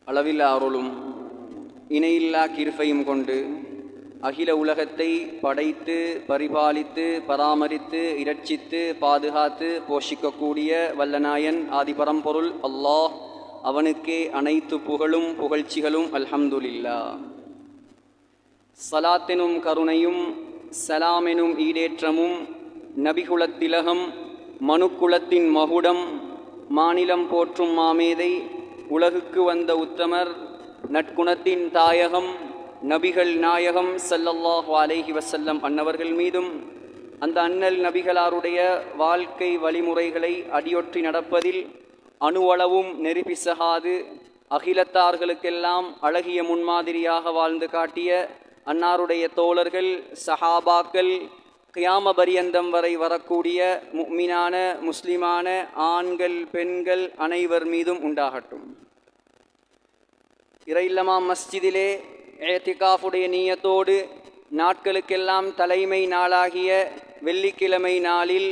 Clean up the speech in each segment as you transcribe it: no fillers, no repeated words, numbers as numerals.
அளவில்லா அருளும் இணையில்லா கிருபையும் கொண்டு அகில உலகத்தை படைத்து பரிபாலித்து பராமரித்து இரட்சித்து பாதுகாத்து போஷிக்கக்கூடிய வல்லநாயன் ஆதிபரம்பொருள் அல்லாஹ், அவனுக்கே அனைத்து புகழும் புகழ்ச்சிகளும். அல்ஹம்துலில்லாஹ். ஸலாத்தெனும் கருணையும் சலாமெனும் ஈடேற்றமும் நபிகுலத்திலகம் மனுக்குலத்தின் மகுடம் மாநிலம் போற்றும் மாமேதை உலகுக்கு வந்த உத்தமர் நற்குணத்தின் தாயகம் நபிகள் நாயகம் ஸல்லல்லாஹு அலைஹி வஸல்லம் அன்னவர்கள் மீதும் அந்த அண்ணல் நபிகளாருடைய வாழ்க்கை வழிமுறைகளை அடியொற்றி நடப்பதில் அணுவளவும் நெருப்பிசகாது அகிலத்தார்களுக்கெல்லாம் அழகிய முன்மாதிரியாக வாழ்ந்து காட்டிய அன்னாருடைய தோழர்கள் சஹாபாக்கள் கியாம பரியந்தம் வரை வரக்கூடிய முஃமினான முஸ்லிமான ஆண்கள் பெண்கள் அனைவர் மீதும் உண்டாகட்டும். இறையில்லமா மஸ்ஜிதிலே இஅ்திகாஃபுடைய நியத்தோடு நாட்களுக்கெல்லாம் தலைமை நாளாகிய வெள்ளிக்கிழமை நாளில்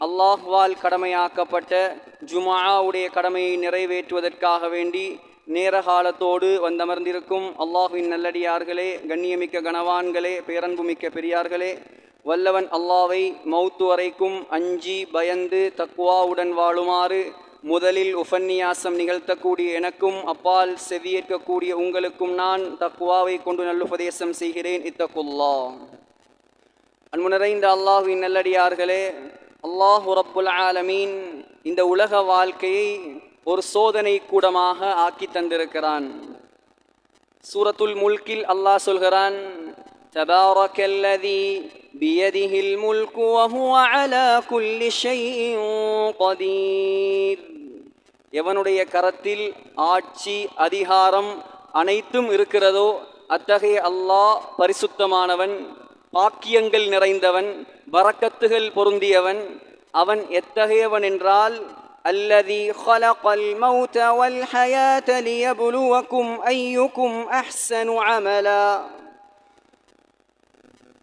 அல்லாஹ்வால் கடமையாக்கப்பட்ட ஜும்ஆவுடைய கடமையை நிறைவேற்றுவதற்காக வேண்டி நேரகாலத்தோடு வந்தமர்ந்திருக்கும் அல்லாஹ்வின் நல்லடியார்களே, கண்ணியமிக்க கனவான்களே, பேரன்புமிக்க பெரியார்களே, வல்லவன் அல்லாவை மௌத்து வரைக்கும் அஞ்சி பயந்து தக்வாவுடன் வாழுமாறு முதலில் உபன்னியாசம் நிகழ்த்தக்கூடிய எனக்கும் அப்பால் செவியேற்கக்கூடிய உங்களுக்கும் நான் தக்வாவை கொண்டு நல்லுபதேசம் செய்கிறேன். இத்தகுல்லாஹ். அன்பு நிறைந்த அல்லாஹ்வின் நல்லடியார்களே, அல்லாஹு ரப்புல் ஆலமீன் இந்த உலக வாழ்க்கையை ஒரு சோதனை கூடமாக ஆக்கி தந்திருக்கிறான். சூரத்துல் முல்கில் அல்லாஹ் சொல்கிறான், தபாரக்கல்லதி பியதிஹில் முல்கு வஹுவ அலா குல்லி ஷைஇன் கதீர். எவனுடைய கரத்தில் ஆட்சி அதிகாரம் அனைத்தும் இருக்கிறதோ அத்தகைய அல்லாஹ் பரிசுத்தமானவன், பாக்கியங்கள் நிறைந்தவன், பரக்கத்துகள் பொருந்தியவன். அவன் எத்தகையவன் என்றால், அல்லதி خلقல் மௌத வல் ஹயாத லியப்லுவக்கும் அய்யுக்கும் அஹ்ஸனு அமலா.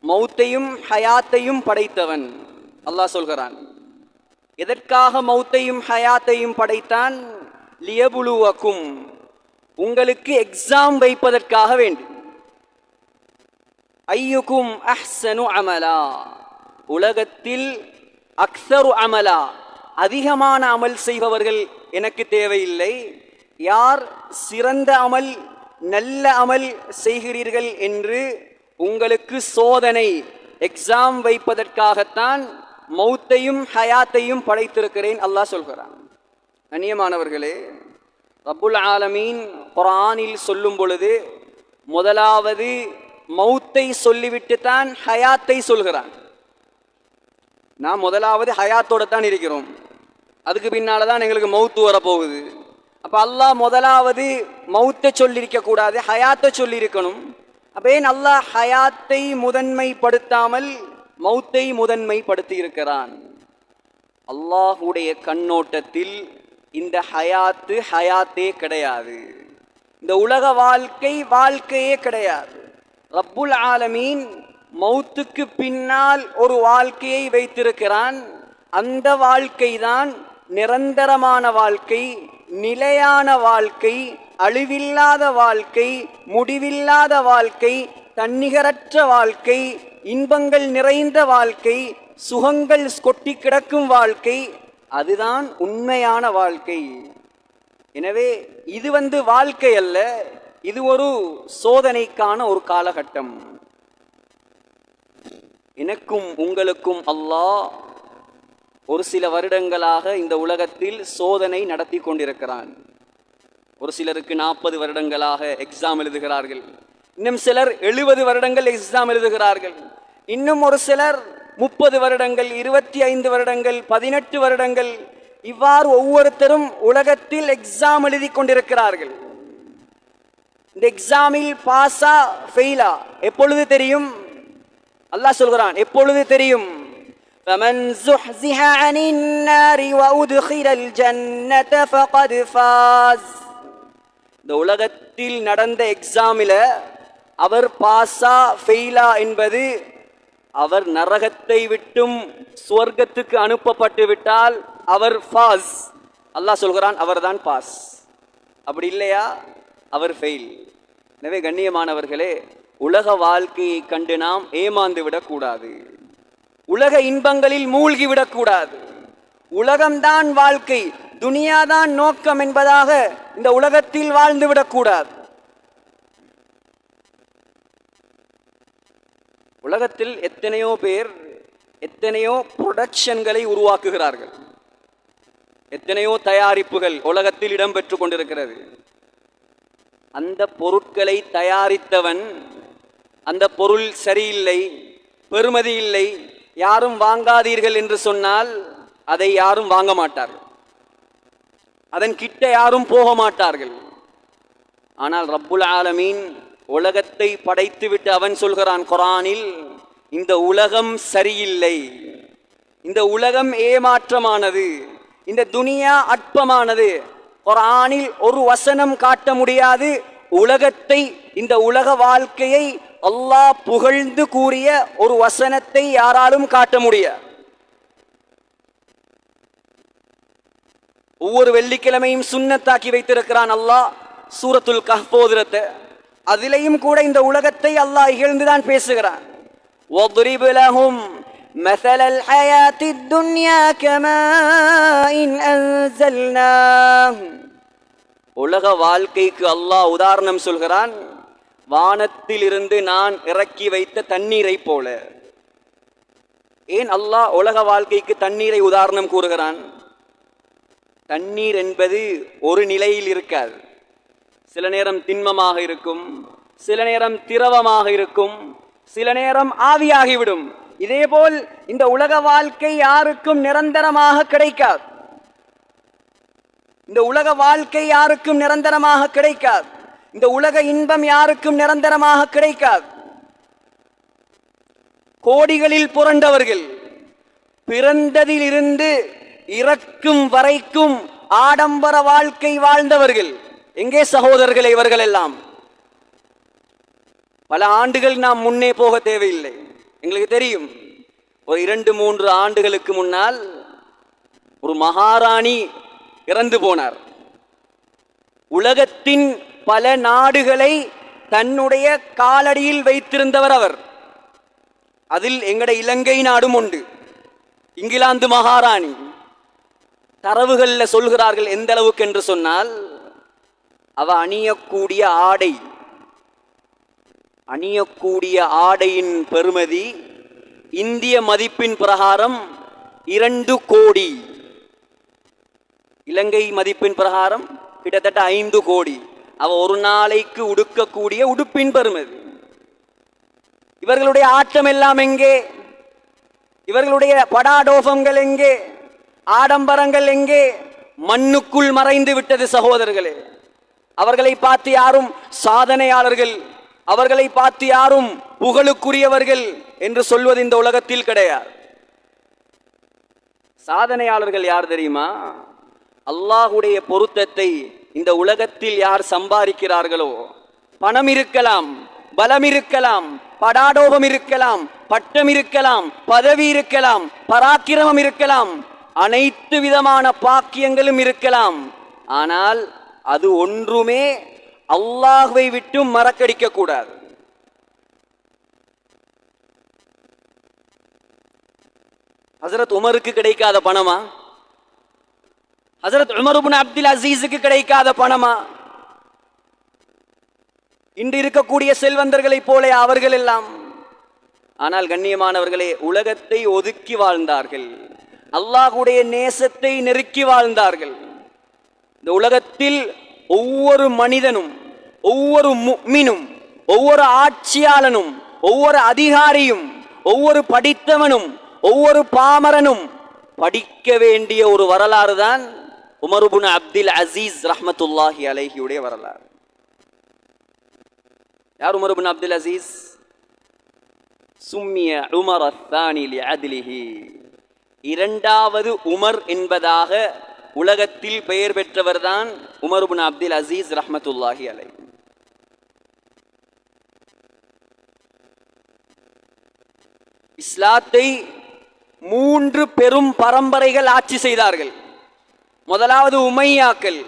மௌத்தையும் ஹயாத்தையும் படைத்தவன் அல்லாஹ் சொல்கிறான். எதற்காக மௌத்தையும் ஹயாத்தையும் படைத்தான்? லியப்லுவக்கும், உங்களுக்கு எக்ஸாம் வைப்பதற்காக வேண்டி. அய்யுக்கும் அஹ்ஸனு அமலா, உலகத்தில் அக்ஸரு அமலா, அதிகமான அமல் செய்பவர்கள் எனக்கு தேவையில்லை, யார் சிறந்த அமல் நல்ல அமல் செய்கிறீர்கள் என்று உங்களுக்கு சோதனை எக்ஸாம் வைப்பதற்காகத்தான் மௌத்தையும் ஹயாத்தையும் படைத்திருக்கிறேன் அல்லாஹ் சொல்கிறான். கண்ணியமானவர்களே, ரப்புல் ஆலமீன் குர்ஆனில் சொல்லும் பொழுது முதலாவது மௌத்தை சொல்லிவிட்டு தான் ஹயாத்தை சொல்கிறான். நாம் முதலாவது ஹயாத்தோட தான் இருக்கிறோம், அதுக்கு பின்னால தான் எங்களுக்கு மௌத்து வரப்போகுது. அப்ப அல்லாஹ் முதலாவது மௌத்தை சொல்லியிருக்க கூடாது, ஹயாத்தை சொல்லியிருக்கணும். அப்ப ஏன் அல்லாஹ் ஹயாத்தை முதன்மைப்படுத்தாமல் மௌத்தை முதன்மைப்படுத்தி இருக்கிறான்? அல்லாஹுடைய கண்ணோட்டத்தில் இந்த ஹயாத்தே கிடையாது, இந்த உலக வாழ்க்கை வாழ்க்கையே கிடையாது. ரப்புல் ஆலமீன் மௌத்துக்கு பின்னால் ஒரு வாழ்க்கையை வைத்திருக்கிறான். அந்த வாழ்க்கை தான் நிரந்தரமான வாழ்க்கை, நிலையான வாழ்க்கை, அழிவில்லாத வாழ்க்கை, முடிவில்லாத வாழ்க்கை, தன்னிகரற்ற வாழ்க்கை, இன்பங்கள் நிறைந்த வாழ்க்கை, சுகங்கள் கொட்டி கிடக்கும் வாழ்க்கை, அதுதான் உண்மையான வாழ்க்கை. எனவே இது வாழ்க்கை அல்ல, இது ஒரு சோதனைக்கான ஒரு காலகட்டம். எனக்கும் உங்களுக்கும் அல்லாஹ் ஒரு சில வருடங்களாக இந்த உலகத்தில் சோதனை நடத்தி கொண்டிருக்கிறான். ஒரு சிலருக்கு 40 வருடங்களாக எக்ஸாம் எழுதுகிறார்கள், இன்னும் சிலர் 70 வருடங்கள் எக்ஸாம் எழுதுகிறார்கள், இன்னும் ஒரு சிலர் 30 வருடங்கள், 25 வருடங்கள், 18 வருடங்கள், இவ்வாறு ஒவ்வொருத்தரும் உலகத்தில் எக்ஸாம் எழுதி கொண்டிருக்கிறார்கள். இந்த எக்ஸாமில் பாஸா ஃபெயிலா எப்பொழுது தெரியும்? அல்லாஹ் சொல்கிறான், எப்பொழுது தெரியும்? فَمَنْ زُحْزِحَ عَنِ النَّارِ وَأُدْخِلَ الْجَنَّةَ فَقَدْ فَازَ. இந்த உலகத்தில் நடந்த எக்ஸாமில் அவர் பாஸா ஃபெயிலா என்பது, அவர் நரகத்தை விட்டும் சுவர்க்கத்துக்கு அனுப்பப்பட்டு விட்டால் அவர் ஃபாஸ், அல்லாஹ் சொல்கிறான் அவர்தான் பாஸ், அப்படி இல்லையா அவர் ஃபெயில். எனவே கண்ணியமானவர்களே, உலக வாழ்க்கையை கண்டு நாம் ஏமாந்து விடக்கூடாது, உலக இன்பங்களில் மூழ்கி விடக்கூடாது. உலகம்தான் வாழ்க்கை, துனியாதான் நோக்கம் என்பதாக இந்த உலகத்தில் வாழ்ந்து விடக்கூடாது. உலகத்தில் எத்தனையோ பேர் எத்தனையோ புரொடக்ஷன்களை உருவாக்குகிறார்கள், எத்தனையோ தயாரிப்புகள் உலகத்தில் இடம்பெற்று கொண்டிருக்கிறது. அந்த பொருட்களை தயாரித்தவன் அந்த பொருள் சரியில்லை, பெறுமதி இல்லை, யாரும் வாங்காதீர்கள் என்று சொன்னால் அதை யாரும் வாங்க மாட்டார்கள், அதன் கிட்ட யாரும் போக மாட்டார்கள். ஆனால் ரப்புல் ஆலமீன் உலகத்தை படைத்துவிட்டு அவன் சொல்கிறான் குர்ஆனில், இந்த உலகம் சரியில்லை, இந்த உலகம் ஏமாற்றமானது, இந்த துனியா அற்பமானது. குர்ஆனில் ஒரு வசனம் காட்ட முடியாது உலகத்தை, இந்த உலக வாழ்க்கையை அல்லாஹ் புகழ்ந்து கூறிய ஒரு வசனத்தை யாராலும் காட்ட முடியாது. ஒவ்வொரு வெள்ளிக்கிழமையும் சுன்னத்தாக்கி வைத்திருக்கிறான் அல்லாஹ் சூரத்துல் கஹ்ஃப் ஓதுறத. அதிலேயும் கூட இந்த உலகத்தை அல்லாஹ் இகழ்ந்துதான் பேசுகிறான். وَاضْرِبْ لَهُمْ مَثَلَ الْحَيَاةِ الدُّنْيَا كَمَاءٍ أَنزَلْنَاهُ. உலக வாழ்க்கைக்கு அல்லாஹ் உதாரணம் சொல்கிறான், வானத்தில் இருந்து நான் இறக்கி வைத்த தண்ணீரை போல. ஏன் அல்லாஹ் உலக வாழ்க்கைக்கு தண்ணீரை உதாரணம் கூறுகிறான்? தண்ணீர் என்பது ஒரு நிலையில் இருக்காது. சில நேரம் திண்மமாக இருக்கும், சில நேரம் திரவமாக இருக்கும், சில நேரம் ஆவியாகிவிடும். இதேபோல் இந்த உலக வாழ்க்கை யாருக்கும் நிரந்தரமாக கிடைக்காது. இந்த உலக வாழ்க்கை யாருக்கும் நிரந்தரமாக கிடைக்காது. இந்த உலக இன்பம் யாருக்கும் நிரந்தரமாக கிடைக்காது. கோடிகளில் புரண்டவர்கள், பிறந்ததிலிருந்து இறக்கும் வரைக்கும் ஆடம்பர வாழ்க்கை வாழ்ந்தவர்கள் எங்கே சகோதரர்களே? இவர்கள் எல்லாம் பல ஆண்டுகள் நாம் முன்னே போக தேவையில்லை. எங்களுக்கு தெரியும், ஒரு 2-3 ஆண்டுகளுக்கு முன்னால் ஒரு மகாராணி இறந்து போனார். உலகத்தின் பல நாடுகளை தன்னுடைய காலடியில் வைத்திருந்தவர் அவர். அதில் எங்கட இலங்கை நாடும் உண்டு. இங்கிலாந்து மகாராணி. தரவுகளில் சொல்கிறார்கள் எந்த அளவுக்கு என்று சொன்னால், அவ அணியக்கூடிய ஆடையின் பெறுமதி இந்திய மதிப்பின் பிரகாரம் 2 கோடி, இலங்கை மதிப்பின் பிரகாரம் கிட்டத்தட்ட 5 கோடி. அவ ஒரு நாளைக்கு உடுக்கக்கூடிய உடுப்பின் பெறுமதி. இவர்களுடைய ஆட்டம் எல்லாம் எங்கே? இவர்களுடைய படாடோபங்கள் எங்கே? ஆடம்பரங்கள் எங்கே? மண்ணுக்குள் மறைந்து விட்டது சகோதரர்களே. அவர்களை பார்த்து யாரும் சாதனையாளர்கள், அவர்களை பார்த்து யாரும் புகழுக்குரியவர்கள் என்று சொல்வது இந்த உலகத்தில் கிடையாது. சாதனையாளர்கள் யார் தெரியுமா? அல்லாஹ்வுடைய பொருத்தத்தை இந்த உலகத்தில் யார் சம்பாதிக்கிறார்களோ, பணம் இருக்கலாம், பலம் இருக்கலாம், படாடோபம் இருக்கலாம், பட்டம் இருக்கலாம், பதவி இருக்கலாம், பராக்கிரமம் இருக்கலாம், அனைத்து விதமான பாக்கியங்களும் இருக்கலாம். ஆனால் அது ஒன்றுமே அல்லாஹ்வை விட்டு மறக்கடிக்க கூடாது. ஹஜ்ரத் உமருக்கு கிடைக்காத பணமா? ஹஜ்ரத் உமர் இப்னு அப்துல் அசீஸுக்கு கிடைக்காத பணமா? இன்று இருக்கக்கூடிய செல்வந்தர்களைப் போல அவர்கள் எல்லாம். ஆனால் கண்ணியமானவர்களே, உலகத்தை ஒதுக்கி வாழ்ந்தார்கள், அல்லாஹ்வுடைய நேசத்தை நெருக்கி வாழ்ந்தார்கள். இந்த உலகத்தில் ஒவ்வொரு மனிதனும், ஒவ்வொரு முஃமினும், ஒவ்வொரு ஆட்சியாளனும், ஒவ்வொரு அதிகாரியும், ஒவ்வொரு படித்தவனும், ஒவ்வொரு பாமரனும் படிக்க வேண்டிய ஒரு வரலாறு தான் உமர் இப்னு அப்துல் அசீஸ் ரஹ்மத்துல்லாஹி அலைஹியுடைய வரலாறு. யார் Umar ibn Abdul Azeez? சும்மிய Umar Athani லிஅத்லிஹி, இரண்டாவது உமர் என்பதாக உலகத்தில் பெயர் பெற்றவர் தான் உமர் இப்னு அப்துல் அசீஸ் ரஹ்மத்துல்லாஹி அலைஹி. இஸ்லாத்தை 3 பெரும் பரம்பரைகள் ஆட்சி செய்தார்கள். முதலாவது உமையாக்கள்,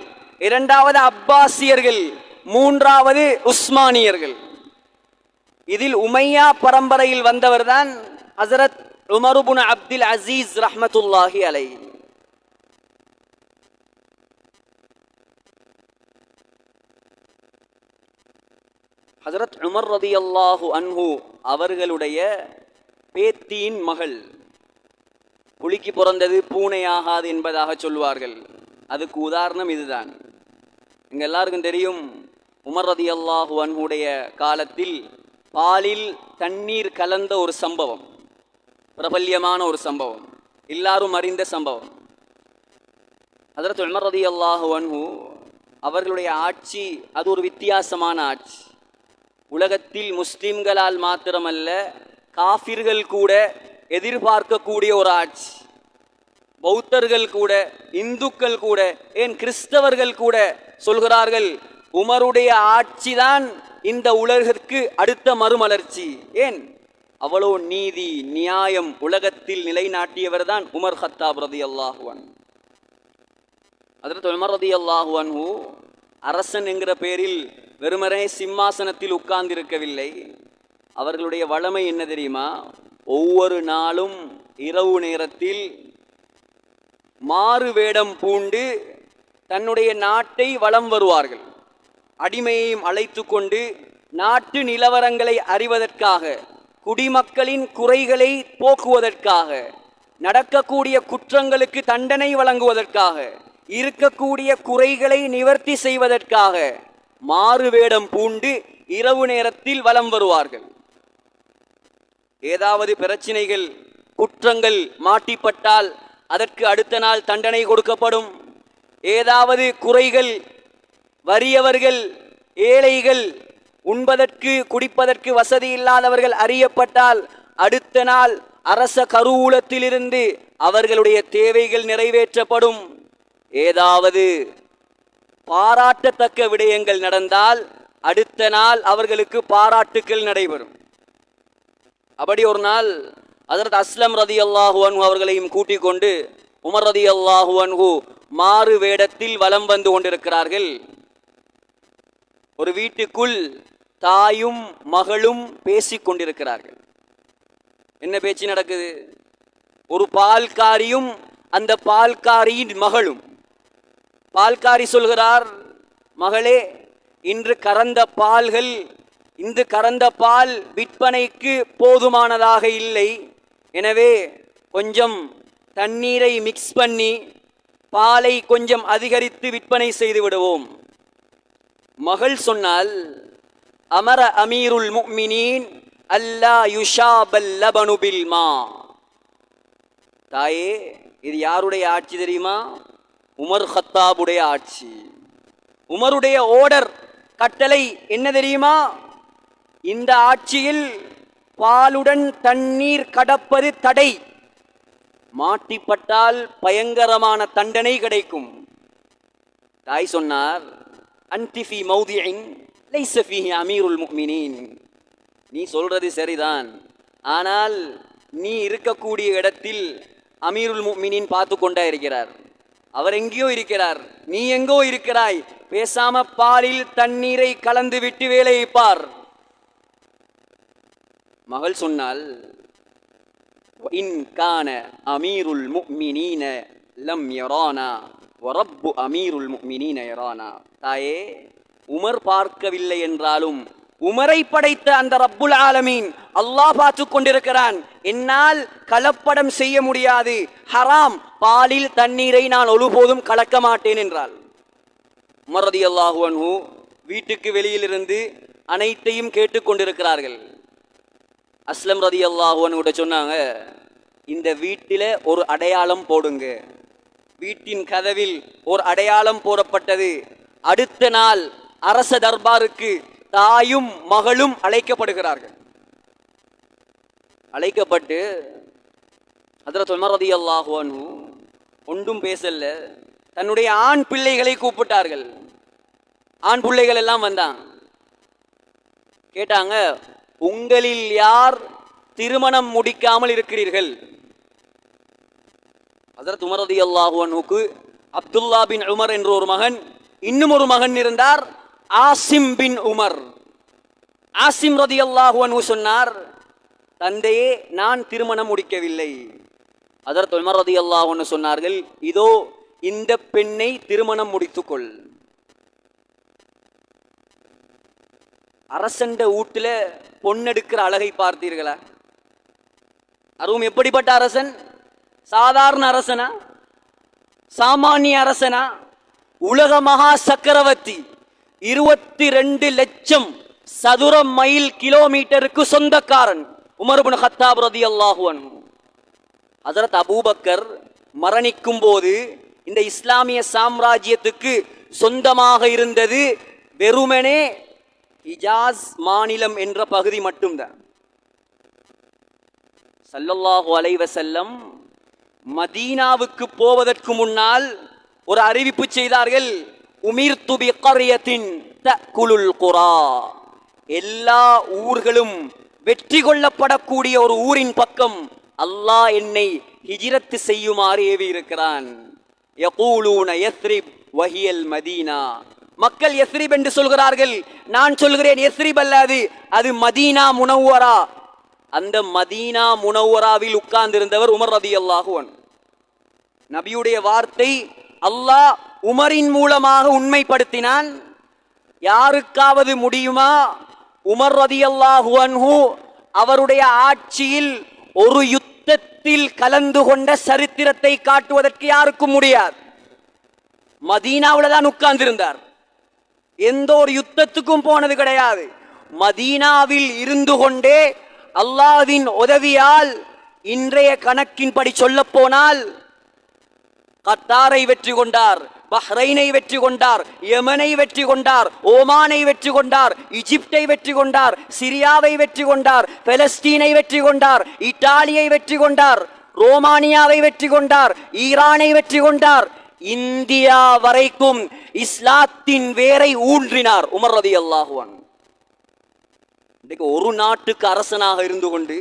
இரண்டாவது அப்பாசியர்கள், மூன்றாவது உஸ்மானியர்கள். இதில் உமையா பரம்பரையில் வந்தவர்தான் ஹஸரத் உமர் இப்னு அப்துல் அசீஸ் ரஹ்மத்துல்லாஹி அலைஹி. ஹஸரத் உமர் ரலியல்லாஹு அன்ஹு அவர்களுடைய பேத்தியின் மகள். புலிக்கு பிறந்தது பூனை ஆகாது என்பதாக சொல்வார்கள். அதுக்கு உதாரணம் இதுதான். இங்க எல்லாருக்கும் தெரியும், உமர் ரலியல்லாஹு அன்ஹுடைய காலத்தில் பாலில் தண்ணீர் கலந்த ஒரு சம்பவம், பிரபல்யமான ஒரு சம்பவம், எல்லாரும் அறிந்த சம்பவம். ஹஸரத் உமர் ரலியல்லாஹு அன்ஹு அவர்களுடைய ஆட்சி அது ஒரு வித்தியாசமான ஆட்சி. உலகத்தில் முஸ்லிம்களால் மாத்திரமல்ல, காஃபிர்கள் கூட எதிர்பார்க்கக்கூடிய ஒரு ஆட்சி. பௌத்தர்கள் கூட, இந்துக்கள் கூட, ஏன் கிறிஸ்தவர்கள் கூட சொல்கிறார்கள், உமருடைய ஆட்சி தான் இந்த உலகிற்கு அடுத்த மறுமலர்ச்சி. ஏன்? அவ்வளோ நீதி நியாயம் உலகத்தில் நிலைநாட்டியவர் தான் உமர் கத்தாப் ரலியல்லாஹு அன்ஹு. ஹஸரத் உமர் ரலியல்லாஹு அன்ஹு அரசன் என்கிற பெயரில் வெறுமனே சிம்மாசனத்தில் உட்கார்ந்திருக்கவில்லை. அவர்களுடைய வளமை என்ன தெரியுமா? ஒவ்வொரு நாளும் இரவு நேரத்தில் மாறு வேடம் பூண்டு தன்னுடைய நாட்டை வலம் வருவார்கள். அடிமையையும் அழைத்து கொண்டு நாட்டு நிலவரங்களை அறிவதற்காக, குடிமக்களின் குறைகளை போக்குவதற்காக, நடக்கக்கூடிய குற்றங்களுக்கு தண்டனை வழங்குவதற்காக, இருக்கக்கூடிய குறைகளை நிவர்த்தி செய்வதற்காக மாறு வேடம் பூண்டு இரவு நேரத்தில் வலம் வருவார்கள். ஏதாவது பிரச்சனைகள், குற்றங்கள் மாட்டிப்பட்டால் அதற்கு அடுத்த நாள் தண்டனை கொடுக்கப்படும். ஏதாவது குறைகள், வறியவர்கள், ஏழைகள், உண்பதற்கு குடிப்பதற்கு வசதி இல்லாதவர்கள் அறியப்பட்டால் அடுத்த நாள் அரச கருவூலத்திலிருந்து அவர்களுடைய தேவைகள் நிறைவேற்றப்படும். ஏதாவது பாராட்டத்தக்க விடயங்கள் நடந்தால் அடுத்த நாள் அவர்களுக்கு பாராட்டுக்கள் நடைபெறும். அப்படி ஒரு நாள் ஹஸரத் அஸ்லம் ரலியல்லாஹு அன்ஹு அவர்களையும் கூட்டிக் கொண்டு உமர் ரலியல்லாஹு அன்ஹு மாறு வேடத்தில் வலம் வந்து கொண்டிருக்கிறார்கள். ஒரு வீட்டுக்குள் தாயும் மகளும் பேசிக் கொண்டிருக்கிறார்கள். என்ன பேச்சு நடக்குது? ஒரு பால்காரியும் அந்த பால்காரியின் மகளும். பால்காரி சொல்கிறார், மகளே, இன்று கறந்த பால்கள், இந்த கறந்த பால் விற்பனைக்கு போதுமானதாக இல்லை. எனவே கொஞ்சம் தண்ணீரை மிக்ஸ் பண்ணி பாலை கொஞ்சம் அதிகரித்து விற்பனை செய்து விடுவோம். மகள் சொன்னால், அமர அமீருல் முஃமினீன் அல்லா யுஷாபல் லபனு பில் மா. தாயே, இது யாருடைய ஆட்சி தெரியுமா? உமர் கத்தாபுடைய ஆட்சி. உமருடைய ஓர்டர், கட்டளை என்ன தெரியுமா? இந்த ஆட்சியில் பாலுடன் தண்ணீர் கடப்பது தடை. மாட்டிப்பட்டால் பயங்கரமான தண்டனை கிடைக்கும். தாய் சொன்னார், அன்தி ஃபீ மௌதிஇன் லைஸ ஃபீஹி அமீருல் முஃமினீன். நீ சொல்றது சரிதான், ஆனால் நீ இருக்கக்கூடிய இடத்தில் அமீருல் முஃமினீன் பார்த்து கொண்டா இருக்கிறார். அவர் எங்கேயோ இருக்கிறார், நீ எங்கோ இருக்கிறாய். பேசாம பாலில் தண்ணீரை கலந்து விட்டு வேலையை பார். மகள் சொன்னால், இன் கான அமீருல் முஃமினீன லம் யரானா வரப்பு அமீருல் முஃமினீன யரானா. தாயே, உமர் பார்க்கவில்லை என்றாலும் உமரை படைத்த அந்த ரப்புல் ஆலமீன் அல்லாஹ் பார்த்து கொண்டிருக்கிறான். என்னால் கலப்படம் செய்ய முடியாது, ஹராம், பாலில் தண்ணீரை நான் ஒருபோதும் கலக்க மாட்டேன் என்றால். உமர் ரலியல்லாஹு அன்ஹு வீட்டுக்கு வெளியிலிருந்து அனைத்தையும் கேட்டுக்கொண்டிருக்கிறார்கள். அஸ்லம் ரலியல்லாஹு அன்ஹு சொன்னாங்க, இந்த வீட்டில ஒரு அடையாளம் போடுங்க. வீட்டின் கதவில் ஒரு அடையாளம் போடப்பட்டது. அடுத்த நாள் அரச தர்பாருக்கு தாயும் மகளும் அழைக்கப்படுகிறார்கள். அழைக்கப்பட்டு ஹஜ்ரத் உமர் ரலியல்லாஹு அன்ஹு ஒன்றும் பேசல, தன்னுடைய ஆண் பிள்ளைகளை கூப்பிட்டார்கள். ஆண் பிள்ளைகள் எல்லாம் வந்தாங்க. கேட்டாங்க, உங்களில் யார் திருமணம் முடிக்காமல் இருக்கிறீர்கள்? ஹஜ்ரத் உமர் ரலியல்லாஹு அன்ஹுக்கு அப்துல்லா பின் உமர் என்ற ஒரு மகன், இன்னும் ஒரு மகன் இருந்தார் ஆசிம் பின் உமர். ஆசிம் ரலியல்லாஹு அன்ஹு சொன்னார், தந்தையே நான் திருமணம் முடிக்கவில்லை. ஹஜ்ரத் உமர் ரலியல்லாஹு அன்ஹு சொன்னார்கள், இதோ இந்த பெண்ணை திருமணம் முடித்துக்கொள். அரசண்ட வீட்டுல பொண்ணெடுக்கிற அழகை பார்த்தீர்களா? அதுவும் எப்படிப்பட்ட அரசன்? சாதாரண அரசனா? சாமானிய அரசனா? உலக மகா சக்கரவர்த்தி. 22 லட்சம் சதுர மைல் கிலோமீட்டருக்கு சொந்தக்காரன் உமர் இப்னு கத்தாப் ரலியல்லாஹு அன்ஹு. ஹஜ்ரத் அபூபக்கர் மரணிக்கும் போது இந்த இஸ்லாமிய சாம்ராஜ்யத்துக்கு சொந்தமாக இருந்தது வெறுமனே ஹிஜாஸ் மாநிலம் என்ற பகுதி மட்டும்தான். ஸல்லல்லாஹு அலைஹி வஸல்லம் மதீனாவுக்கு போவதற்கு முன்னால் ஒரு அறிவிப்பு செய்தார்கள், உமிர்து பிகர்யத்தின் தகுலுல் குரா. எல்லா ஊர்களும் வெற்றி கொள்ளப்படக்கூடிய ஒரு ஊரின் பக்கம் அல்லாஹ் என்னை ஹிஜ்ரத் செய்யுமாறு ஏவி இருக்கிறான். யகூலூன யஸ்ரிப் வஹியல் மதீனா. மக்கள் யஸ்ரிப் என்று சொல்கிறார்கள், நான் சொல்கிறேன் யஸ்ரிப் அல்லது அது மதீனா முனவ்வரா. அந்த மதீனா முனவ்வராவில் உட்கார்ந்திருந்தவர் உமர் ரலியல்லாஹு அன்ஹு. நபியுடைய வார்த்தை அல்லாஹ் உமரின் மூலமாக உண்மைப்படுத்தினான். யாருக்காவது முடியுமா உமர் ரலியல்லாஹு அன்ஹு அவருடைய ஆட்சியில் ஒரு யுத்தத்தில் கலந்து கொண்ட சரித்திரத்தை காட்டுவதற்கு யாருக்கும் முடியாது. மதீனாவில் தான் உட்கார்ந்திருந்தார், எந்த ஒரு யுத்தத்துக்கும் போனது கிடையாது. மதீனாவில் இருந்து கொண்டே அல்லாஹ்வின் உதவியால் இன்றைய கணக்கின்படி சொல்ல போனால் கத்தாரை வெற்றி கொண்டார், பஹ்ரைனை வெற்றி கொண்டார், யமனை வெற்றி கொண்டார், ஓமானை வெற்றி கொண்டார், ஈஜிப்டை வெற்றி கொண்டார், சிரியாவை வெற்றி கொண்டார், பலஸ்தீனை வெற்றி கொண்டார், இத்தாலியை வெற்றி கொண்டார், ரோமானியாவை வெற்றி கொண்டார், ஈரானை வெற்றி கொண்டார், இந்தியா வரைக்கும் இஸ்லாத்தின் வேரை ஊன்றினார் உமர் ரலியல்லாஹு அன்ஹு. இன்னைக்கு ஒரு நாட்டுக்கு அரசனாக இருந்து கொண்டு,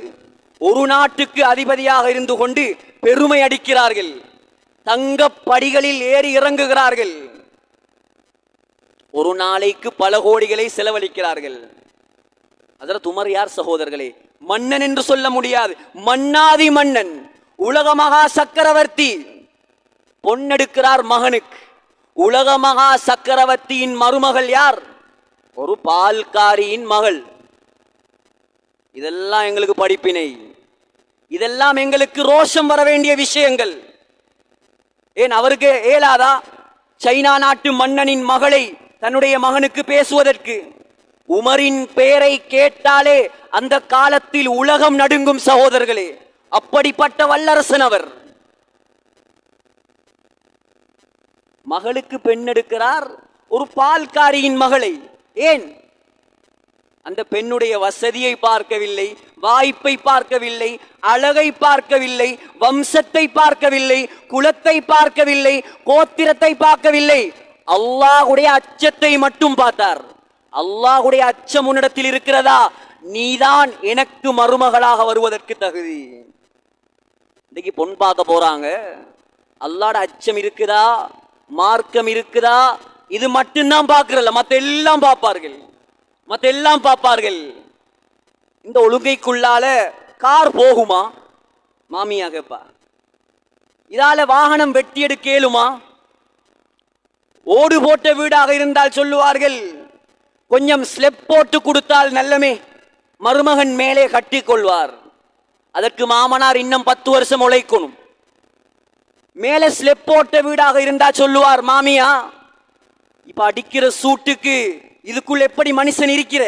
ஒரு நாட்டுக்கு அதிபதியாக இருந்து கொண்டு பெருமை அடிக்கிறார்கள், தங்க படிகளில் ஏறி இறங்குகிறார்கள், ஒரு நாளைக்கு பல கோடிகளை செலவழிக்கிறார்கள். ஹஜ்ரத் உமர் யார் சகோதரர்களே? மன்னன் என்று சொல்ல முடியாது, மன்னாதி மன்னன், உலக மகா சக்கரவர்த்தி. பொன்னெடுக்கிறார் மகனுக்கு. உலக மகா சக்கரவர்த்தியின் மருமகள் யார்? ஒரு பால்காரியின் மகள். இதெல்லாம் எங்களுக்கு படிப்பினை, இதெல்லாம் எங்களுக்கு ரோஷம் வர வேண்டிய விஷயங்கள். ஏன் அவருக்கு ஏலாதா சைனா நாட்டு மன்னனின் மகளை தன்னுடைய மகனுக்கு பேசுவதற்கு? உமரின் பெயரை கேட்டாலே அந்த காலத்தில் உலகம் நடுங்கும் சகோதரர்களே, அப்படிப்பட்ட வல்லரசன் அவர். மகளுக்கு பெண்ணெடுக்கிறார், ஒரு பால்காரியின் மகளை. ஏன்? அந்த பெண்ணுடைய வசதியை பார்க்கவில்லை, வாய்ப்பை பார்க்கவில்லை, அழகை பார்க்கவில்லை, வம்சத்தை பார்க்கவில்லை, குலத்தை பார்க்கவில்லை, கோத்திரத்தை பார்க்கவில்லை, அல்லாஹ்வுடைய அச்சத்தை மட்டும் பார்த்தார். அல்லாஹ்வுடைய அச்சம் உன்னிடத்தில் இருக்கிறதா? நீதான் எனக்கு மருமகளாக வருவதற்கு தகுதி. இன்னைக்கு பொன் பார்க்க போறாங்க, அல்லாஹ்வோட அச்சம் இருக்குதா, மார்க்கம் இருக்குதா, இது மட்டும்தான் பார்க்கிறல்ல, மத்த எல்லாம் பார்ப்பார்கள், மத்த எல்லாம் பார்ப்பார்கள். இந்த ஒழுங்கைக்குள்ளால கார் போகுமா? மாமியா கேப்பா. இதால வாகனம் வெட்டி எடுக்கலுமா? ஓடு போட்ட வீடாக இருந்தால் சொல்லுவார்கள், கொஞ்சம் ஸ்லெப் போட்டு கொடுத்தால் நல்லமே, மருமகன் மேலே கட்டி கொள்வார். அதற்கு மாமனார் இன்னும் 10 வருஷம் உழைக்கணும். மேலே ஸ்லெப் போட்ட வீடாக இருந்தா சொல்லுவார் மாமியா, இப்ப அடிக்கிற சூட்டுக்கு இதுக்குள்ள எப்படி மனுஷன் இருக்கிற,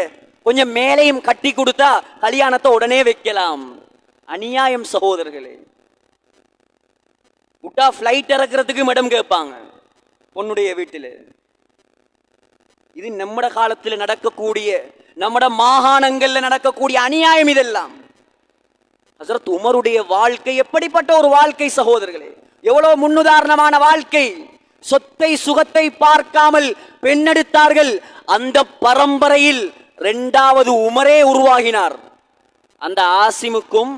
கொஞ்சம் மேலையும் கட்டி கொடுத்தா கல்யாணத்தை உடனே வைக்கலாம். அநியாயம் சகோதரர்களே. விட்டா பிளைட் இறக்குறதுக்கு மேடம் கேட்பாங்க பொண்ணுடைய வீட்டில். இது நம்மட காலத்தில் நடக்கக்கூடிய, நம்மட மாகாணங்கள்ல நடக்கக்கூடிய அநியாயம் இதெல்லாம். ஹஜ்ரத் உமருடைய வாழ்க்கை எப்படிப்பட்ட ஒரு வாழ்க்கை சகோதரர்களே, எவ்வளவு முன்னுதாரணமான வாழ்க்கை. சொத்தை சுகத்தை பார்க்காமல் பெண்ணெடுத்தார்கள். அந்த பரம்பரையில் 2வது உமரே உருவாகினார். அந்த ஆசிமுக்கும்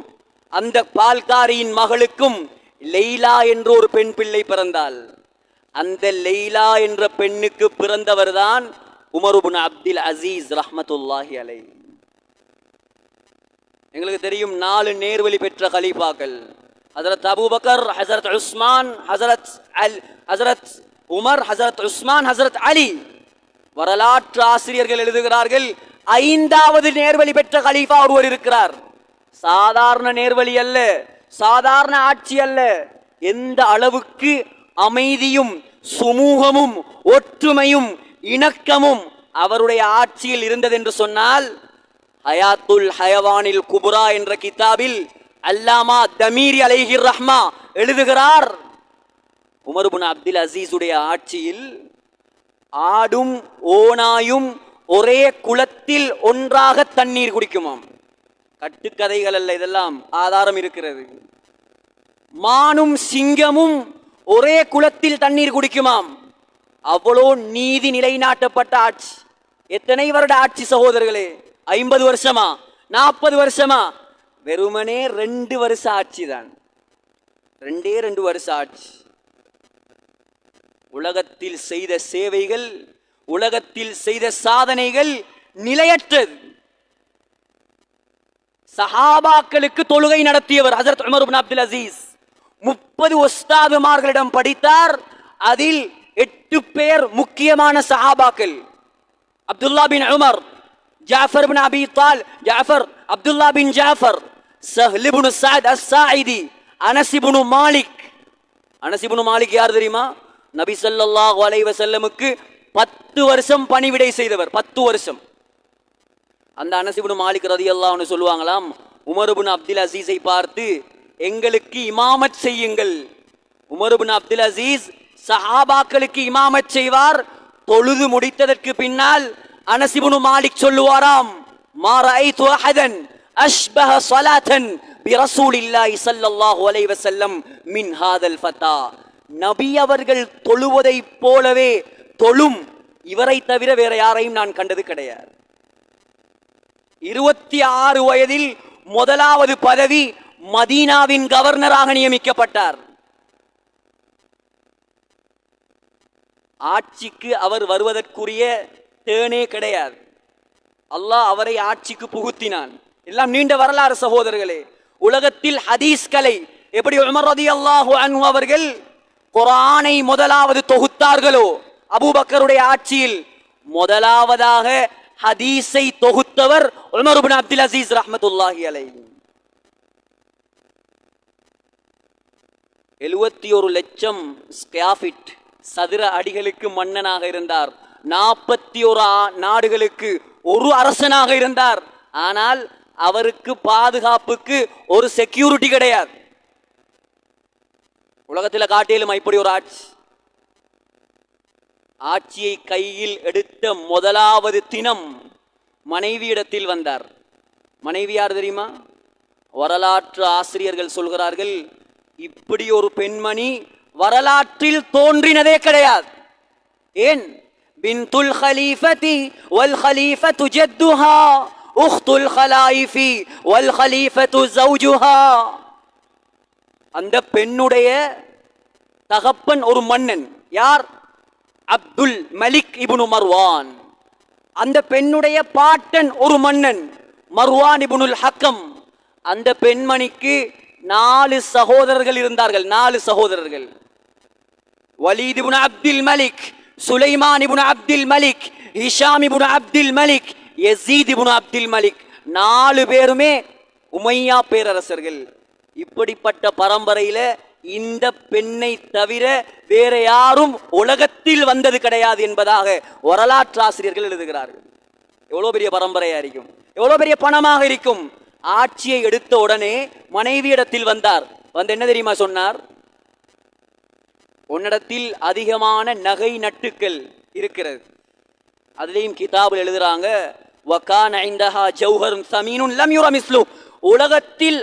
அந்த பால்காரியின் மகளுக்கும் லெய்லா என்று ஒரு பெண் பிள்ளை பிறந்தாள். அந்த லைலா என்ற பெண்ணுக்கு பிறந்தவர்தான் உமர் இப்னு அப்துல் அசீஸ் ரஹ்மத்துல்லாஹி அலைஹி. எங்களுக்கு தெரியும் 4 நேர்வழி பெற்ற கலீஃபாக்கள், ஹஜரத் அபூபக்கர், ஹஜரத் உஸ்மான், ஹஜரத் உமர், ஹஜரத் உஸ்மான், ஹஜரத் அலி. வரலாற்று ஆசிரியர்கள் எழுதுகிறார்கள் 5வது நேர்வழி பெற்ற கலீஃபா ஒருவர் இருக்கிறார். சாதாரண நேர்வழி அல்ல, சாதாரண ஆட்சி அல்ல. எந்த அளவுக்கு அமைதியும் சுமூகமும் ஒற்றுமையும் இணக்கமும் அவருடைய ஆட்சியில் இருந்தது என்று சொன்னால், ஹயாத்துல் ஹயவானில் குபுரா என்ற கிதாபில் அல்லாமா தமீரி அலைஹிர் ரஹ்மா எழுதுகிறார், உமர் இப்னு அப்துல் அசீஸுடைய ஆட்சியில் ஆடும் ஓனாயும் ஒரே குளத்தில் ஒன்றாக தண்ணீர் குடிக்குமாம். கட்டுக்கதைகள் அல்ல, இதெல்லாம் ஆதாரம் இருக்கிறது. மானும் சிங்கமும் ஒரே குளத்தில் தண்ணீர் குடிக்குமாம். அவ்வளோ நீதி நிலைநாட்டப்பட்ட ஆட்சி. எத்தனை வருட ஆட்சி சகோதரர்களே? 50 வருஷமா, 40 வருஷமா? வெறுமனே 2 வருஷ ஆட்சி தான். 2 வருஷ ஆட்சி. உலகத்தில் செய்த சேவைகள், உலகத்தில் செய்த சாதனைகள் நிலையற்றது. சஹாபாக்களுக்கு தொழுகை நடத்தியவர் ஹஜரத் உமர் இப்னு அப்துல் அசீஸ். 30 உஸ்தாதுமார்களிடம் படித்தார். அதில் 8 பேர் முக்கியமான சஹாபாக்கள். அப்துல்லா பின் உமர், ஜாஃபர் பின் அபி தாலிப், அப்துல்லா பின் ஜாஃபர், சஹ்ல் இப்னு சஅத் அஸ்-சாயிதி, அனஸ் இப்னு மாலிக். அனஸ் இப்னு மாலிக் யார் தெரியுமா? நபி ஸல்லல்லாஹு அலைஹி வஸல்லமுக்கு 10 வருஷம் பணிவிடை செய்தவர். 10 வருஷம். அந்த அனஸ் இப்னு மாலிக் ரலியல்லாஹு அன்ஹு சொல்லுவாங்களாம், உமர் இப்னு அப்துல் அசீஸை பார்த்து, எங்களுக்கு இமாமத் செய்யுங்கள். உமர் இப்னு அப்துல் அசீஸ் சஹாபாக்களுக்கு இமாமத் செய்வார். தொழுது முடித்ததற்கு பின்னால் அனஸ் இப்னு மாலிக் சொல்லுவாராம், மா ரஅய்து அஹதன் அஷ்பஹ ஸலாத்தன் பிரசூலில்லாஹி ஸல்லல்லாஹு அலைஹி வஸல்லம் மின் ஹாதல் ஃபதா. நபி அவர்கள் தொழுவதை போலவே தொழும் இவரை தவிர வேற யாரையும் நான் கண்டது கிடையாது. 26 வயதில் முதலாவது பதவி மதீனாவின் கவர்னராக நியமிக்கப்பட்டார். ஆட்சிக்கு அவர் வருவதற்குரிய தேனே கிடையாது. அல்லாஹ் அவரை ஆட்சிக்கு புகுத்தினான். எல்லாம் நீண்ட வரலாறு சகோதரர்களே. உலகத்தில் ஹதீஸ் கலை எப்படி உமர் ரலியல்லாஹு அன்ஹு அவர்கள் குர்ஆனை முதலாவது தொகுத்தார்களோ, அபூபக்கருடைய ஆட்சியில் முதலாவதாக ஹதீஸை தொகுத்தவர் உமர் இப்னு அப்துல் அசீஸ் ரஹ்மத்துல்லாஹி அலைஹி. 71 லட்சம் ஸ்கொயர் ஃபீட் சதுர அடிகளுக்கு மன்னனாக இருந்தார். 41 நாடுகளுக்கு ஒரு அரசனாக இருந்தார். ஆனால் அவருக்கு பாதுகாப்புக்கு ஒரு செக்யூரிட்டி கிடையாது. உலகத்தில் காட்டிலும் இப்படி ஒரு ஆட்சி. ஆட்சியை கையில் எடுத்த முதலாவது தினம் மனைவியிடத்தில் வந்தார். மனைவி யார் தெரியுமா? வரலாற்று ஆசிரியர்கள் சொல்கிறார்கள், இப்படி ஒரு பெண்மணி வரலாற்றில் தோன்றினதே கிடையாது. ஏன்? பின்துல் ஹலீஃபதி வல் ஹலீஃபத்து ஜத்துஹா உக்துல் ஹலாயிஃபி வல் ஹலீஃபத்து ஜௌஜுஹா. அந்த பெண்ணுடைய தகப்பன் ஒரு மன்னன். யார்? அப்துல் மலிக் இப்னு மர்வான். அந்த பெண்ணுடைய பாட்டன் ஒரு மன்னன், மர்வான் இப்னுல் ஹக்கம். அந்த பெண்மணிக்கு 4 சகோதரர்கள் இருந்தார்கள். 4 சகோதரர்கள். Walid ibn Abdul Malik, Sulaiman ibn Abdul Malik, Hisham ibn Abdul Malik, Yazid ibn Abdul Malik. 4 பேருமே உமையா பேரரசர்கள். இப்படிப்பட்ட பரம்பரையில இந்த பெண்ணை தவிர வேற யாரும் உலகத்தில் வந்தது கிடையாது என்பதாக வரலாற்று ஆசிரியர்கள் எழுதுகிறார்கள். எவ்வளவு பெரிய பரம்பரையா இருக்கும், எவ்வளவு பெரிய பணமாக இருக்கும். ஆட்சியை எடுத்த உடனே மனைவியிடத்தில் வந்தார். வந்து என்ன தெரியுமா சொன்னார்? உன்னிடத்தில் அதிகமான நகை நட்டுக்கள் இருக்கிறது. அதுலேயும் கிதாபில் எழுதுறாங்க, வகான இந்தஹா ஜௌஹருன் ஸமீனுன் லம் யுர மிஸ்லு. உலகத்தில்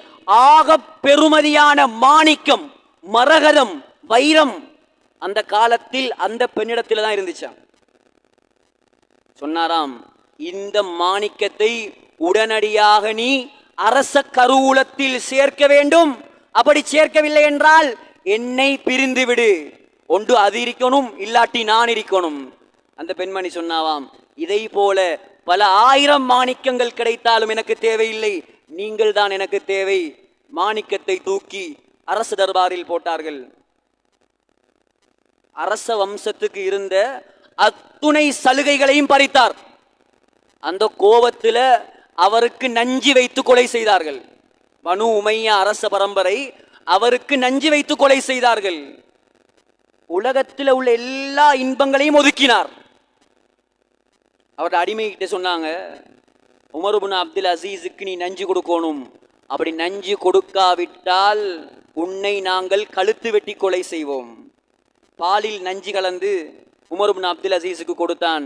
ஆக பெருமதியான மாணிக்கம், மரகதம், வைரம் அந்த காலத்தில் அந்த பெண்ணிடத்தில் தான் இருந்துச்சாம். சொன்னாராம், இந்த மாணிக்கத்தை உடனடியாக நீ அரச கருவூலத்தில் சேர்க்க வேண்டும். அப்படி சேர்க்கவில்லை என்றால் என்னை பிரிந்து விடு. ஒன்று அது இருக்கணும், இல்லாட்டி நான் இருக்கணும். அந்த பெண்மணி சொன்னாவாம், இதை போல பல 1000 மாணிக்கங்கள் கிடைத்தாலும் எனக்கு தேவையில்லை, நீங்கள் தான் எனக்கு தேவை. மாணிக்கத்தை தூக்கி அரசு தர்பாரில் போட்டார்கள். அரச வம்சத்துக்கு இருந்த அத்துணை சலுகைகளையும் பறித்தார். அந்த கோபத்தில் அவருக்கு நஞ்சு வைத்து கொலை செய்தார்கள். பனு உமையா அரச பரம்பரை அவருக்கு நஞ்சு வைத்து கொலை செய்தார்கள். உலகத்தில் உள்ள எல்லா இன்பங்களையும் ஒதுக்கினார். அவருடைய அடிமைகிட்ட சொன்னாங்க, உமர் இப்னு அப்துல் அசீஸுக்கு நீ நஞ்சு கொடுக்கணும், அப்படி நஞ்சு கொடுக்காவிட்டால் உன்னை நாங்கள் கழுத்து வெட்டி கொலை செய்வோம். பாலில் நஞ்சு கலந்து உமர் இப்னு அப்துல் அசீஸுக்கு கொடுத்தான்.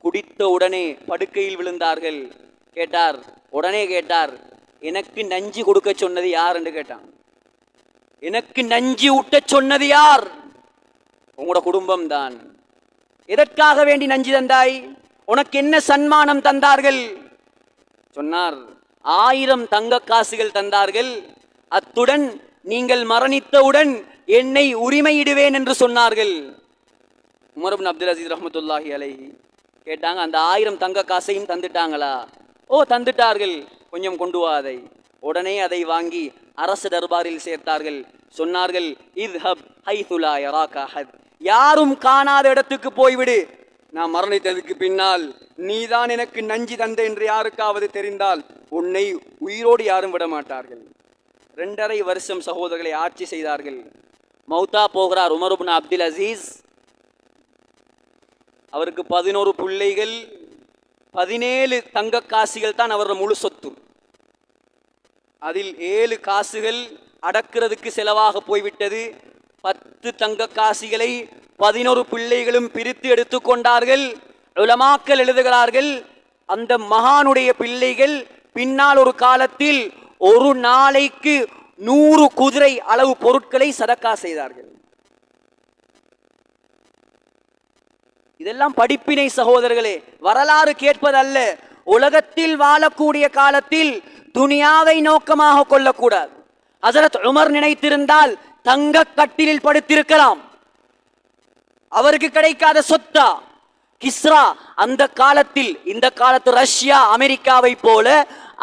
குடித்த உடனே படுக்கையில் விழுந்தார்கள். உடனே கேட்டார், எனக்கு நஞ்சு கொடுக்க சொன்னது யார் என்று கேட்டான். எனக்கு நஞ்சு ஊட்ட சொன்னது யார்? உங்களோட குடும்பம் தான். எதற்காக வேண்டி நஞ்சு தந்தாய்? உனக்கு என்ன சன்மானம் தந்தார்கள்? சொன்னார், 1000 தங்க காசுகள் தந்தார்கள். அத்துடன் நீங்கள் மரணித்தவுடன் என்னை உரிமையிடுவேன் என்று சொன்னார்கள். உமர் இப்னு அப்துல் அசீஸ் ரஹ்மத்துல்லாஹி அலைஹி கேட்டாங்க, அந்த 1000 தங்க காசையும் தந்துட்டாங்களா? ஓ, தந்துட்டார்கள், கொஞ்சம் கொண்டு வா அதை. உடனே அதை வாங்கி அரசு தர்பாரில் சேர்த்தார்கள். சொன்னார்கள், இத்ஹப் ஹைது லா யராக அஹத், யாரும் காணாத இடத்துக்கு போய்விடு. நான் மரணித்ததுக்கு பின்னால் நீதான் எனக்கு நஞ்சு தந்த என்று யாருக்காவது தெரிந்தால் உன்னை உயிரோடு யாரும் விட மாட்டார்கள். 2.5 வருஷம் சகோதரர்களை ஆட்சி செய்தார்கள். மௌத்தா போகிறார் உமர் இப்னு அப்துல் அசீஸ். அவருக்கு 11 பிள்ளைகள், 17 தங்க காசுகள் தான் அவரோட முழு சொத்து. அதில் 7 காசுகள் அடக்கிறதுக்கு செலவாக போய்விட்டது. 10 தங்க காசுகளை 11 பிள்ளைகளும் பிரித்து எடுத்துக்கொண்டார்கள். உலமாக்கள் எழுதுகிறார்கள், அந்த மகானுடைய பிள்ளைகள் பின்னால் ஒரு காலத்தில் ஒரு நாளைக்கு 100 குதிரை அளவு பொருட்களை சதக்கா செய்தார்கள். இதெல்லாம் படிப்பினை சகோதரர்களே, வரலாறு கேட்பதல்ல. உலகத்தில் வாழக்கூடிய காலத்தில் துனியாவை நோக்கமாக கொள்ளக்கூடாது. ஹஜரத் உமர் நினைத்திருந்தால் தங்க கட்டிலில் படுத்திருக்கலாம். அவருக்கு கிடைக்காத சொத்தா? கிஸ்ரா அந்த காலத்தில், இந்த காலத்து ரஷ்யா அமெரிக்காவை போல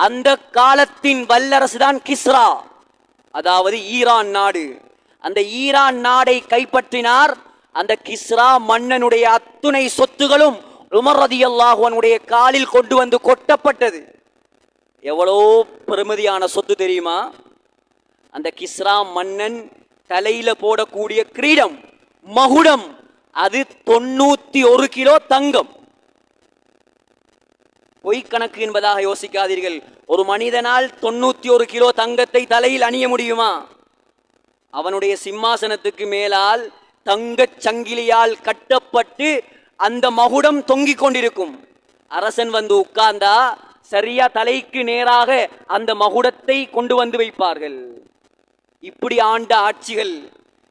அந்த காலத்தின் வல்லரசு தான் கிஸ்ரா, அதாவது ஈரான் நாடு. அந்த ஈரான் நாடை கைப்பற்றினார். அந்த கிஸ்ரா மன்னனுடைய அத்துணை சொத்துகளும் உமர் ரலியல்லாஹு அன்ஹுடைய காலில் கொண்டு வந்து கொட்டப்பட்டது. எவ்வளோ பெருமதியான சொத்து தெரியுமா? அந்த கிஸ்ரா மன்னன் தலையில போடக்கூடிய கிரீடம், மகுடம், அது 91 கிலோ தங்கம். பொய்க்கணக்கு என்பதாக யோசிக்காதீர்கள். ஒரு மனிதனால் 91 கிலோ தங்கத்தை தலையில் அணிய முடியுமா? அவனுடைய சிம்மாசனத்துக்கு மேலால் தங்கச் சங்கிலியால் கட்டப்பட்டு அந்த மகுடம் தொங்கிக் கொண்டிருக்கும். அரசன் வந்து உட்கார்ந்தா சரியா தலைக்கு நேராக அந்த மகுடத்தை கொண்டு வந்து வைப்பார்கள். இப்படி ஆண்ட ஆட்சிகள்,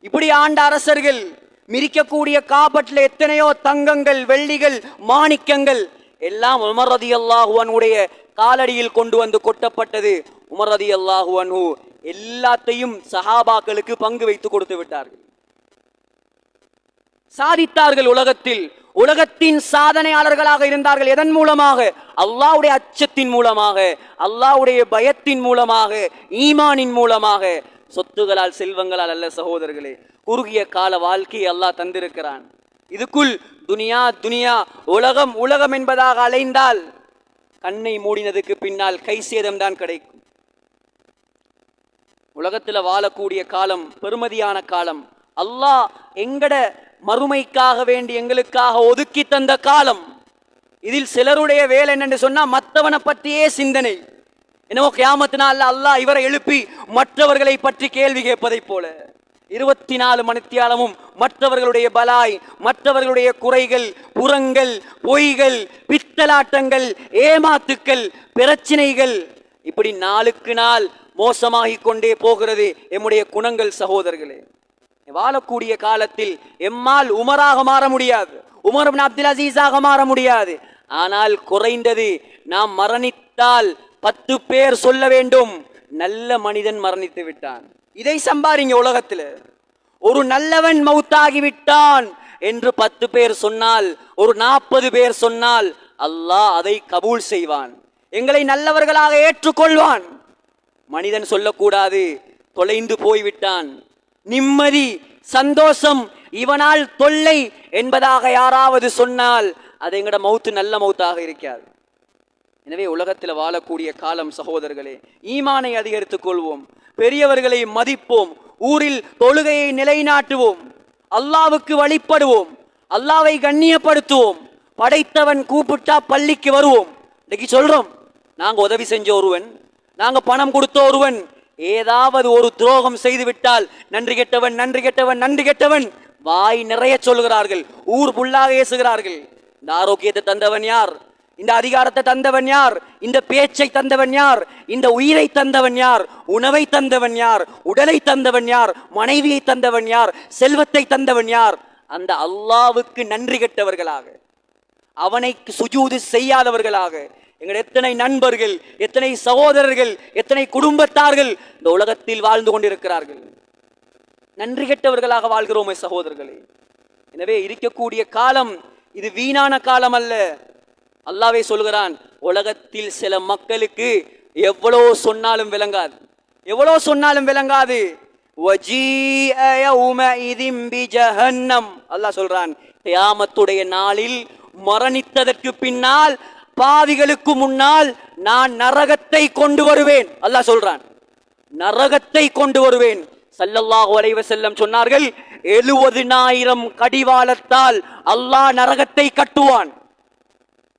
இப்படி ஆண்ட அரசர்கள், மிரிக்கக்கூடிய காபட்ல எத்தனையோ தங்கங்கள், வெள்ளிகள், மாணிக்கங்கள் எல்லாம் உமர் ரலியல்லாஹு அன்ஹுடைய காலடியில் கொண்டு வந்து கொட்டப்பட்டது. உமர் ரலியல்லாஹு அன்ஹு எல்லாத்தையும் சஹாபாக்களுக்கு பங்கு வைத்து கொடுத்து விட்டார்கள். சாதித்தார்கள். உலகத்தின் சாதனையாளர்களாக இருந்தார்கள். எதன் மூலமாக? அல்லாஹ்வுடைய அச்சத்தின் மூலமாக, அல்லாஹ்வுடைய பயத்தின் மூலமாக, ஈமானின் மூலமாக. சொத்துகளால், செல்வங்களால் அல்ல சகோதரர்களே. குறுகிய கால வாழ்க்கையை அல்லாஹ் தந்திருக்கிறான். இதுக்குள் துனியா துனியா, உலகம் உலகம் என்பதாக அலைந்தால் கண்ணை மூடினதுக்கு பின்னால் கை சேதம் தான் கிடைக்கும். உலகத்தில் வாழக்கூடிய காலம் பெருமதியான காலம். அல்லாஹ் எங்கட மறுமைக்காக வேண்டி எங்களுக்காக ஒதுக்கி தந்த காலம். இதில் சிலருடைய வேலை என்னன்னு சொன்னா மற்றவனை பற்றியே சிந்தனை. என்னவோ கியாமத்து நாள்ல அல்லாஹ் இவரை எழுப்பி மற்றவர்களை பற்றி கேள்வி கேட்பதை போல 24 மணித்தியாலமும் மற்றவர்களுடைய பலாய், மற்றவர்களுடைய குறைகள், புறங்கள், பொய்கள், பித்தலாட்டங்கள், ஏமாத்துக்கள், பிரச்சனைகள், இப்படி நாளுக்கு நாள் மோசமாகிக் கொண்டே போகிறது எம்முடைய குணங்கள் சகோதரர்களே. வாழக்கூடிய காலத்தில் எம்மால் உமராக மாற முடியாது, உமர் இப்னு அப்துல் அசீஸாக மாற முடியாது. ஆனால் குறைந்தது நாம் மரணித்தால் 10 பேர் சொல்ல வேண்டும், நல்ல மனிதன் மரணித்து விட்டான். இதை சம்பாதிங்க. உலகத்தில் ஒரு நல்லவன் மௌத்தாகிவிட்டான் என்று 10 பேர் சொன்னால், ஒரு 40 பேர் சொன்னால் அல்லாஹ் அதை கபூல் செய்வான், எங்களை நல்லவர்களாக ஏற்றுக்கொள்வான். மனிதன் சொல்லக்கூடாது தொலைந்து போய்விட்டான், நிம்மதி சந்தோஷம் இவனால் தொல்லை என்பதாக யாராவது சொன்னால் அது எங்கட மௌத்து நல்ல மௌத்தாக இருக்காது. எனவே உலகத்தில் வாழக்கூடிய காலம் சகோதரர்களே, ஈமானை அதிகரித்துக் கொள்வோம், பெரியவர்களை மதிப்போம், ஊரில் தொழுகையை நிலைநாட்டுவோம், அல்லாவுக்கு வழிபடுவோம், அல்லாவை கண்ணியப்படுத்துவோம், படைத்தவன் கூப்பிட்டா பள்ளிக்கு வருவோம். இன்னைக்கு சொல்றோம், நாங்க உதவி செஞ்ச ஒருவன், நாங்க பணம் கொடுத்த ஒருவன் ஏதாவது ஒரு துரோகம் செய்து விட்டால் நன்றி கெட்டவன் நன்றி கெட்டவன் நன்றி கெட்டவன் வாய் நிறைய சொல்கிறார்கள், ஊர் புல்லாக ஏசுகிறார்கள். இந்த ஆரோக்கியத்தை தந்தவன் யார்? இந்த அதிகாரத்தை தந்தவன் யார்? இந்த பேச்சை தந்தவன் யார்? இந்த உயிரை தந்தவன் யார்? உணவை தந்தவன் யார்? உடலை தந்தவன் யார்? மனைவியை தந்தவன் யார்? செல்வத்தை தந்தவன் யார்? அந்த அல்லாவுக்கு நன்றி கெட்டவர்களாக, அவனை சுஜூது செய்யாதவர்களாக எங்கள் எத்தனை நண்பர்கள், எத்தனை சகோதரர்கள், எத்தனை குடும்பத்தார்கள் இந்த உலகத்தில் வாழ்ந்து கொண்டிருக்கிறார்கள். நன்றி கெட்டவர்களாக வாழ்கிறோமே சகோதரர்களே. எனவே இருக்கக்கூடிய காலம் இது வீணான காலம் அல்ல. அல்லாஹ்வே சொல்கிறான், உலகத்தில் சில மக்களுக்கு எவ்வளோ சொன்னாலும் விளங்காது, எவ்வளோ சொன்னாலும் விளங்காது. அல்லாஹ் சொல்றான், கியாமத்துடைய நாளில் மரணித்ததற்கு பின்னால் பாவிகளுக்கு முன்னால் நான் நரகத்தை கொண்டு வருவேன். அல்லாஹ் சொல்றான், நரகத்தை கொண்டு வருவேன். ஸல்லல்லாஹு அலைஹி வஸல்லம் சொன்னார்கள், 70,000 கடிவாளத்தால் அல்லாஹ் நரகத்தை கட்டுவான்.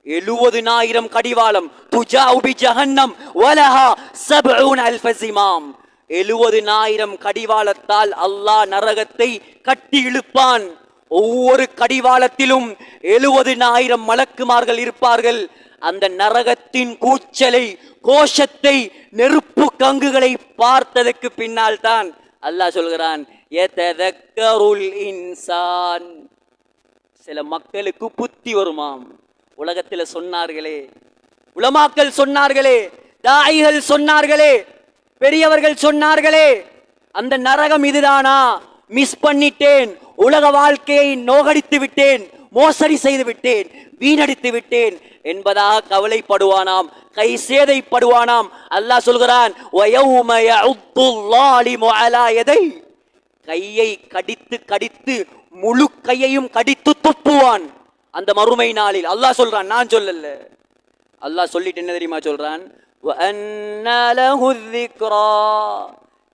70,000 கடிவாளம். துஜாஉ பி ஜஹன்னம் வலஹா 70,000 ஸிமாம். 70,000 கடிவாளத்தால் அல்லாஹ் நரகத்தை கட்டி இழுப்பான். ஒவ்வொரு கடிவாளத்திலும் 70,000 மலக்குமார்கள் இருப்பார்கள். அந்த நரகத்தின் கூச்சலை, கோஷத்தை, நெருப்பு கங்குகளை பார்த்ததற்கு பின்னால் தான் அல்லாஹ் சொல்கிறான், யததக்கருல் இன்சான். சில மக்களுக்கு புத்தி வருமாம். உலகத்தில் சொன்னார்களே, உலமாக்கள் சொன்னார்களே, தாயிகள் சொன்னார்களே, பெரியவர்கள் சொன்னார்களே, அந்த நரகம் இதுதானா, மிஸ் பண்ணிட்டேன், உலக வாழ்க்கையை நோகடித்து விட்டேன், மோசடி செய்து விட்டேன், வீணடித்து விட்டேன் என்பதாக கவலைப்படுவானாம், கை சேதைப்படுவானாம். அல்லாஹ் சொல்கிறான், வயௌம யஉத்துல் ஸாலிமு அலா யதை. கையை கடித்து கடித்து முழு கையையும் கடித்து துப்புவான் அந்த மறுமை நாளில். அல்லாஹ் சொல்றான், நான் சொல்லல. அல்லாஹ் சொல்லிட்டு என்ன தெரியுமா சொல்றான், வஅன்னா லஹு ذிக்ரா.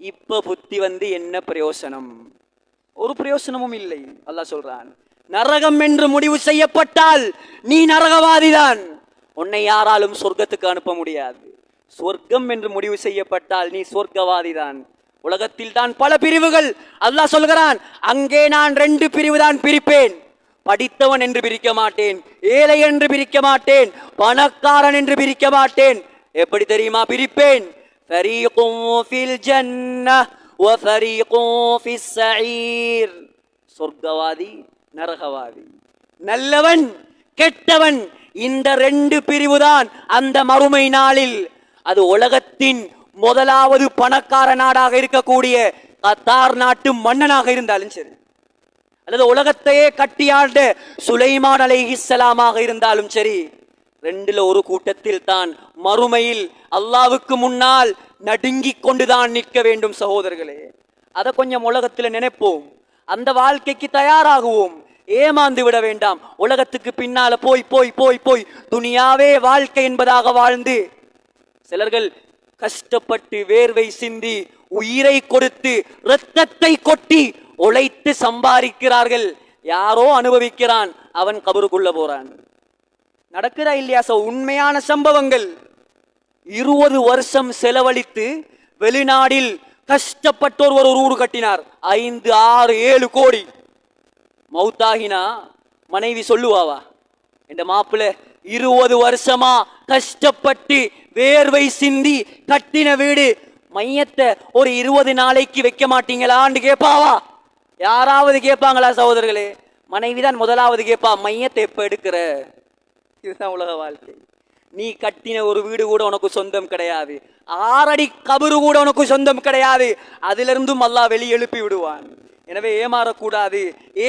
இப்ப புத்தி வந்து என்ன பிரயோசனம்? ஒரு பிரயோசனமும் இல்லை. அல்லாஹ் சொல்றான், நரகம் என்று முடிவு செய்யப்பட்டால் நீ நரகவாதிதான், உன்னை யாராலும் சொர்க்கத்துக்கு அனுப்ப முடியாது. சொர்க்கம் என்று முடிவு செய்யப்பட்டால் நீ சொர்க்கவாதிதான். உலகத்தில் தான் பல பிரிவுகள். அல்லாஹ் சொல்கிறான், அங்கே நான் 2 பிரிவு தான் பிரிப்பேன். படித்தவன் என்று பிரிக்க மாட்டேன், ஏழை என்று பிரிக்க மாட்டேன், பணக்காரன் என்று பிரிக்க மாட்டேன். எப்படி தெரியுமா பிரிப்பேன்? ஃபரீகுன் ஃபில் ஜன்னஹ் வ ஃபரீகுன் ஃபிஸ் ஸஈர். சொர்க்கவாதி, நரகவாதி, நல்லவன், கெட்டவன், இந்த 2 பிரிவுதான் அந்த மறுமை நாளில். அது உலகத்தின் முதலாவது பணக்கார நாடாக இருக்கக்கூடிய கத்தார் நாட்டு மன்னனாக இருந்தாலும் சரி, அல்லது உலகத்தையே கட்டியாண்ட சுலைமான் அலைஹிஸ்ஸலாமாக இருந்தாலும் சரி, 2ல ஒரு கூட்டத்தில் தான் மறுமையில் அல்லாவுக்கு முன்னால் நடுங்கிக் கொண்டுதான் நிற்க வேண்டும் சகோதரர்களே. அதை கொஞ்சம் உலகத்தில் நினைப்போம், அந்த வாழ்க்கைக்கு தயாராகுவோம். ஏமாந்து விட வேண்டாம். உலகத்துக்கு பின்னால போய் போய் போய் போய் துனியாவே வாழ்க்கை என்பதாக வாழ்ந்து சிலர்கள் கஷ்டப்பட்டு வேர்வை சிந்தி உயிரை கொடுத்து இரத்தத்தை கொட்டி உழைத்து சம்பாதிக்கிறார்கள். யாரோ அனுபவிக்கிறான், அவன் கபருக்குள்ள போறான். நடக்குதா இல்லையா? உண்மையான சம்பவங்கள். 20 வருஷம் செலவழித்து வெளிநாடில் கஷ்டப்பட்டோர் ஒரு ஊரு கட்டினார், 5, 6, 7 கோடி. மௌத்தாகினா மனைவி சொல்லுவாவா, இந்த மாப்பிள்ள 20 வருஷமா கஷ்டப்பட்டு வேர்வை சிந்தி கட்டின வீடு, மையத்தை ஒரு 20 நாளைக்கு வைக்க மாட்டீங்களான்னு கேட்பாவா? யாராவது கேட்பாங்களா சகோதரர்களே? மனைவிதான் முதலாவது கேட்பா, மையத்தை எப்ப எடுக்கிற? இதுதான் உலக வாழ்க்கை. நீ கட்டின ஒரு வீடு கூட உனக்கு சொந்தம் கிடையாது, 6 அடி கபரு கூட உனக்கு சொந்தம் கிடையாது. அதிலிருந்தும் அல்லாஹ் வெளியே எழுப்பி விடுவான். எனவே ஏமாறக்கூடாது,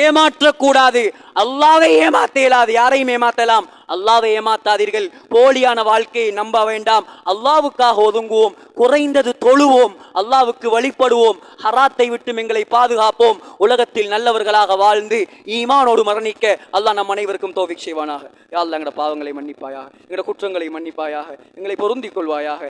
ஏமாற்றக்கூடாது. அல்லாவை ஏமாத்த இயலாது, யாரையும் ஏமாத்தலாம், அல்லாவை ஏமாத்தாதீர்கள். போலியான வாழ்க்கையை நம்ப வேண்டாம். அல்லாவுக்காக ஒதுங்குவோம், குறைந்தது தொழுவோம், அல்லாவுக்கு வழிபடுவோம், ஹராத்தை விட்டு எங்களை பாதுகாப்போம். உலகத்தில் நல்லவர்களாக வாழ்ந்து ஈமானோடு மரணிக்க அல்லாஹ் நம் அனைவருக்கும் தௌஃபீக் செய்வானாக. யா அல்லாஹ் எங்களோட பாவங்களை மன்னிப்பாயாக, எங்களோட குற்றங்களை மன்னிப்பாயாக, எங்களை பொருந்திக் கொள்வாயாக.